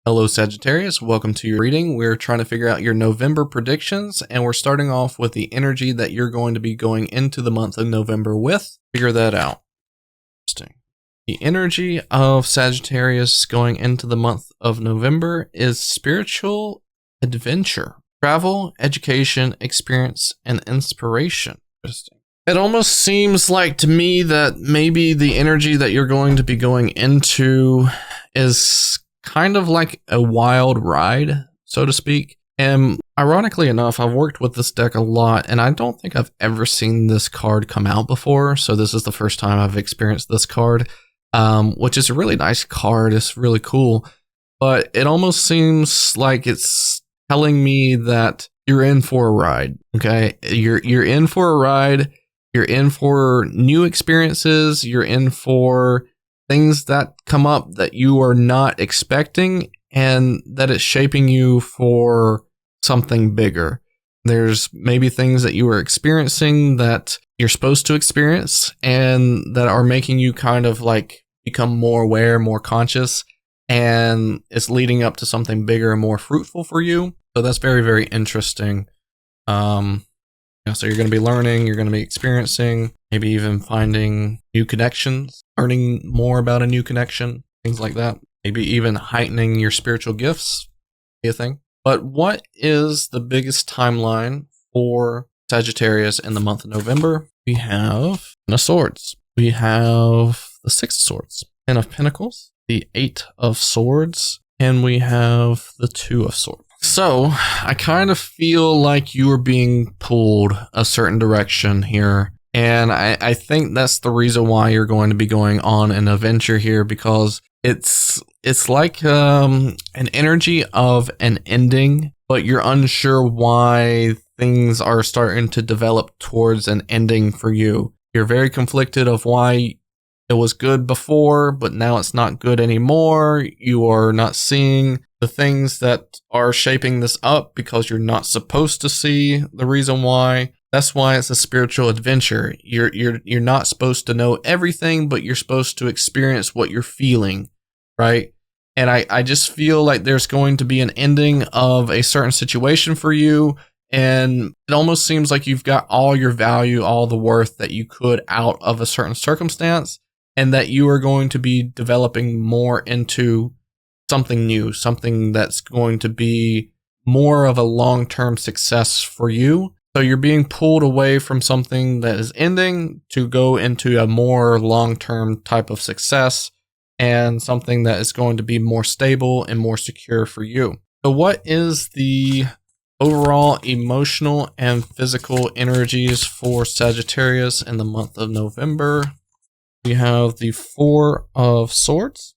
Hello Sagittarius, welcome to your reading. We're trying to figure out your November predictions, and we're starting off with the energy that you're going to be going into the month of November with. Figure that out. Interesting. The energy of Sagittarius going into the month of November is spiritual adventure, travel, education, experience, and inspiration. Interesting. It almost seems like to me that maybe the energy that you're going to be going into is kind of like a wild ride, so to speak. And ironically enough, I've worked with this deck a lot, and I don't think I've ever seen this card come out before. So this is the first time I've experienced this card, which is a really nice card. It's really cool, but it almost seems like it's telling me that you're in for a ride. Okay, you're in for a ride. You're in for new experiences. You're in for things that come up that you are not expecting, and that it's shaping you for something bigger. There's maybe things that you are experiencing that you're supposed to experience and that are making you kind of like become more aware, more conscious, and it's leading up to something bigger and more fruitful for you. So that's very, very interesting. So you're going to be learning, you're going to be experiencing, maybe even finding new connections, learning more about a new connection, things like that. Maybe even heightening your spiritual gifts, be a thing. But what is the biggest timeline for Sagittarius in the month of November? We have Ten of Swords. We have the Six of Swords, Ten of Pentacles, the Eight of Swords, and we have the Two of Swords. So I kind of feel like you are being pulled a certain direction here. And I think that's the reason why you're going to be going on an adventure here, because it's like an energy of an ending, but you're unsure why things are starting to develop towards an ending for you. You're very conflicted of why it was good before, but now it's not good anymore. You are not seeing the things that are shaping this up because you're not supposed to see the reason why. That's why it's a spiritual adventure. You're not supposed to know everything, but you're supposed to experience what you're feeling, right? And I just feel like there's going to be an ending of a certain situation for you, and it almost seems like you've got all your value, all the worth that you could out of a certain circumstance, and that you are going to be developing more into something new, something that's going to be more of a long-term success for you. So you're being pulled away from something that is ending to go into a more long-term type of success and something that is going to be more stable and more secure for you. So what is the overall emotional and physical energies for Sagittarius in the month of November? We have the Four of Swords.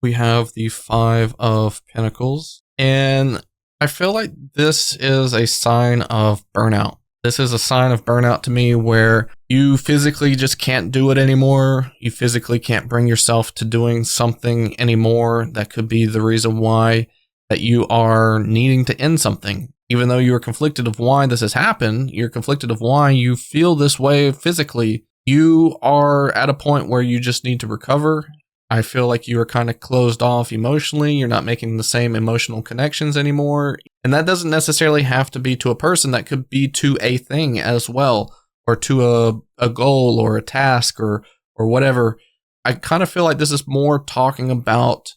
We have the Five of Pentacles. And I feel like this is a sign of burnout. This is a sign of burnout to me, where you physically just can't do it anymore. You physically can't bring yourself to doing something anymore. That could be the reason why that you are needing to end something. Even though you are conflicted of why this has happened, you're conflicted of why you feel this way physically. You are at a point where you just need to recover. I feel like you are kind of closed off emotionally. You're not making the same emotional connections anymore. And that doesn't necessarily have to be to a person. That could be to a thing as well, or to a goal or a task or whatever. I kind of feel like this is more talking about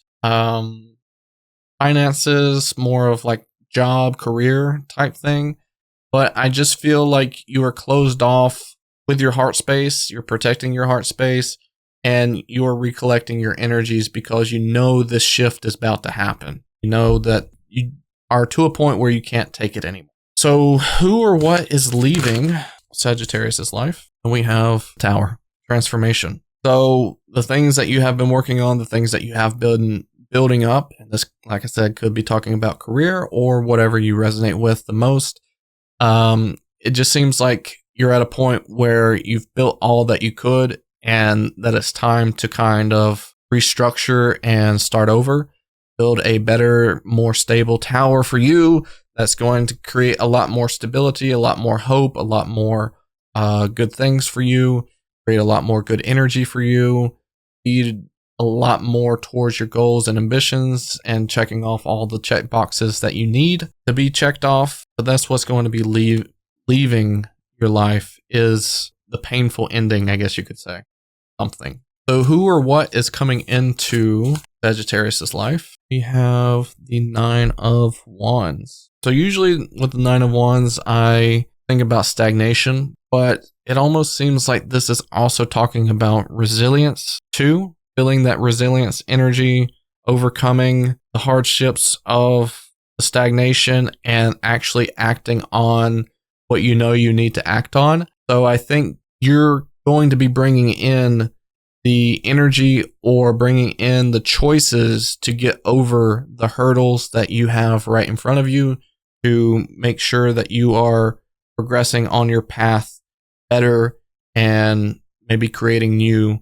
finances, more of like job, career type thing. But I just feel like you are closed off with your heart space. You're protecting your heart space. And you're recollecting your energies because you know this shift is about to happen. You know that you are to a point where you can't take it anymore. So who or what is leaving Sagittarius' life? And we have Tower, transformation. So the things that you have been working on, the things that you have been building up, and this, like I said, could be talking about career or whatever you resonate with the most. It just seems like you're at a point where you've built all that you could, and that it's time to kind of restructure and start over, build a better, more stable tower for you that's going to create a lot more stability, a lot more hope, a lot more good things for you, create a lot more good energy for you, be a lot more towards your goals and ambitions and checking off all the check boxes that you need to be checked off. But that's what's going to be leaving your life, is the painful ending, I guess you could say. Something. So who or what is coming into Sagittarius's life? We have the 9 of Wands. So usually with the 9 of Wands, I think about stagnation, but it almost seems like this is also talking about resilience too. Feeling that resilience energy, overcoming the hardships of the stagnation and actually acting on what you know you need to act on. So I think you're going to be bringing in the energy or bringing in the choices to get over the hurdles that you have right in front of you to make sure that you are progressing on your path better and maybe creating new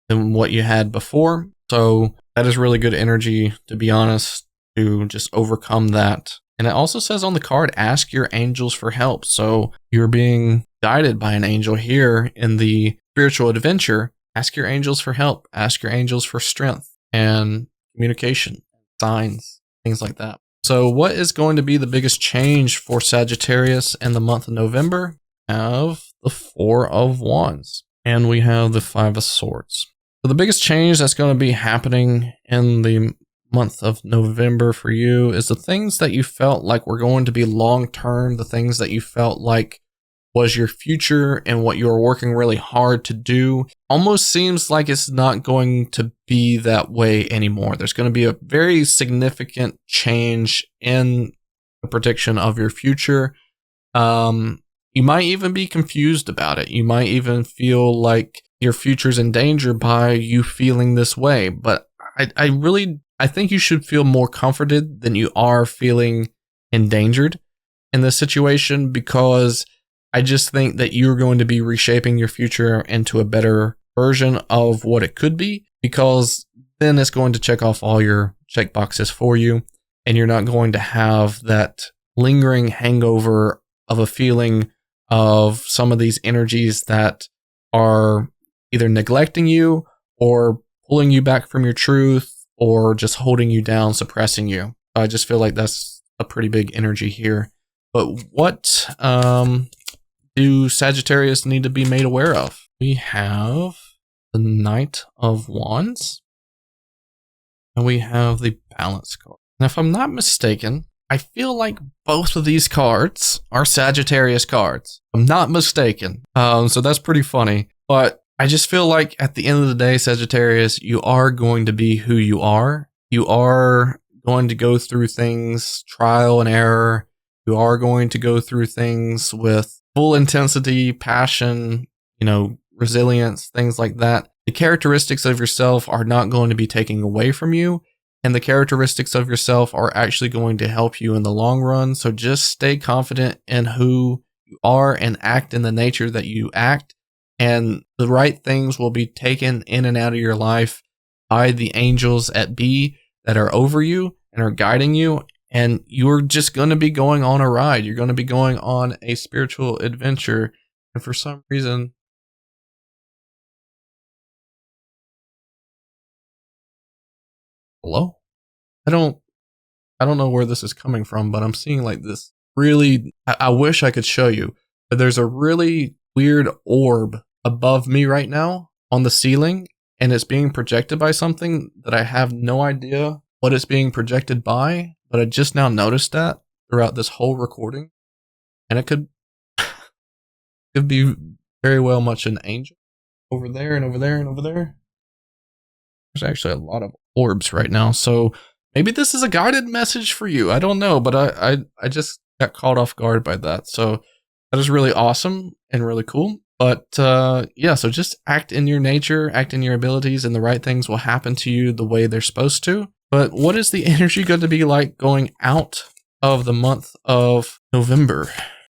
than what you had before. So that is really good energy, to be honest, to just overcome that. And it also says on the card, ask your angels for help. So you're being guided by an angel here in the spiritual adventure. Ask your angels for help. Ask your angels for strength and communication, signs, things like that. So what is going to be the biggest change for Sagittarius in the month of November? We have the 4 of Wands and we have the 5 of Swords. So the biggest change that's going to be happening in the month of November for you is the things that you felt like were going to be long-term, the things that you felt like was your future and what you were working really hard to do. Almost seems like it's not going to be that way anymore. There's going to be a very significant change in the prediction of your future. You might even be confused about it. You might even feel like your future's in danger by you feeling this way. But I think you should feel more comforted than you are feeling endangered in this situation, because I just think that you're going to be reshaping your future into a better version of what it could be, because then it's going to check off all your check boxes for you, and you're not going to have that lingering hangover of a feeling of some of these energies that are either neglecting you or pulling you back from your truth or just holding you down, suppressing you. I just feel like that's a pretty big energy here. But what do Sagittarius need to be made aware of? We have the Knight of Wands and we have the Balance card. And if I'm not mistaken, I feel like both of these cards are Sagittarius cards. I'm not mistaken. So that's pretty funny. But I just feel like at the end of the day, Sagittarius, you are going to be who you are. You are going to go through things, trial and error. You are going to go through things with full intensity, passion, resilience, things like that. The characteristics of yourself are not going to be taken away from you. And the characteristics of yourself are actually going to help you in the long run. So just stay confident in who you are and act in the nature that you act. And the right things will be taken in and out of your life by the angels at B that are over you and are guiding you. And you're just going to be going on a ride. You're going to be going on a spiritual adventure. And for some reason, hello? I don't know where this is coming from, but I'm seeing like this really, I wish I could show you, but there's a really weird orb above me right now on the ceiling, and it's being projected by something that I have no idea what it's being projected by, but I just now noticed that throughout this whole recording, and it could be very well much an angel over there and over there and over there. There's actually a lot of orbs right now, so maybe this is a guided message for you. I don't know, but I just got caught off guard by that. So that is really awesome and really cool. But yeah, so just act in your nature, act in your abilities, and the right things will happen to you the way they're supposed to. But what is the energy going to be like going out of the month of November?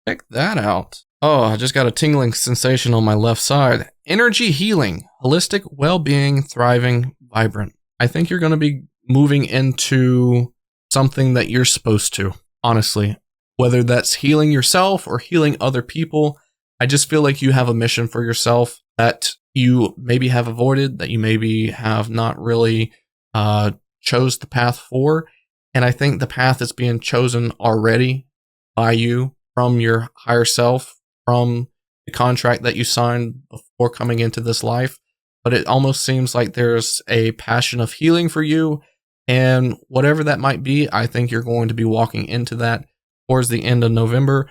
Check that out. Oh, I just got a tingling sensation on my left side. Energy healing, holistic well-being, thriving, vibrant. I think you're going to be moving into something that you're supposed to, honestly. Whether that's healing yourself or healing other people, I just feel like you have a mission for yourself that you maybe have avoided, that you maybe have not really chose the path for. And I think the path is being chosen already by you from your higher self, from the contract that you signed before coming into this life. But it almost seems like there's a passion of healing for you. And whatever that might be, I think you're going to be walking into that towards the end of November.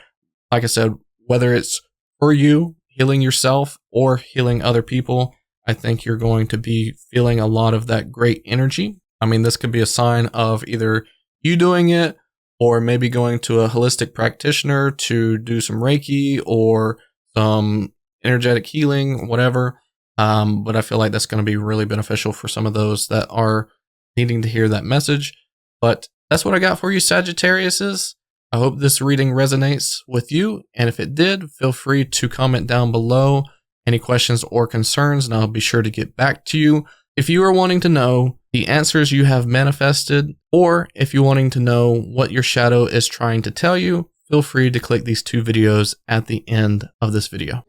Like I said, whether it's for you, healing yourself, or healing other people, I think you're going to be feeling a lot of that great energy. I mean, this could be a sign of either you doing it, or maybe going to a holistic practitioner to do some Reiki or some energetic healing, whatever. But I feel like that's going to be really beneficial for some of those that are needing to hear that message. But that's what I got for you, Sagittariuses. I hope this reading resonates with you. And if it did, feel free to comment down below any questions or concerns, and I'll be sure to get back to you. If you are wanting to know the answers you have manifested, or if you're wanting to know what your shadow is trying to tell you, feel free to click these two videos at the end of this video.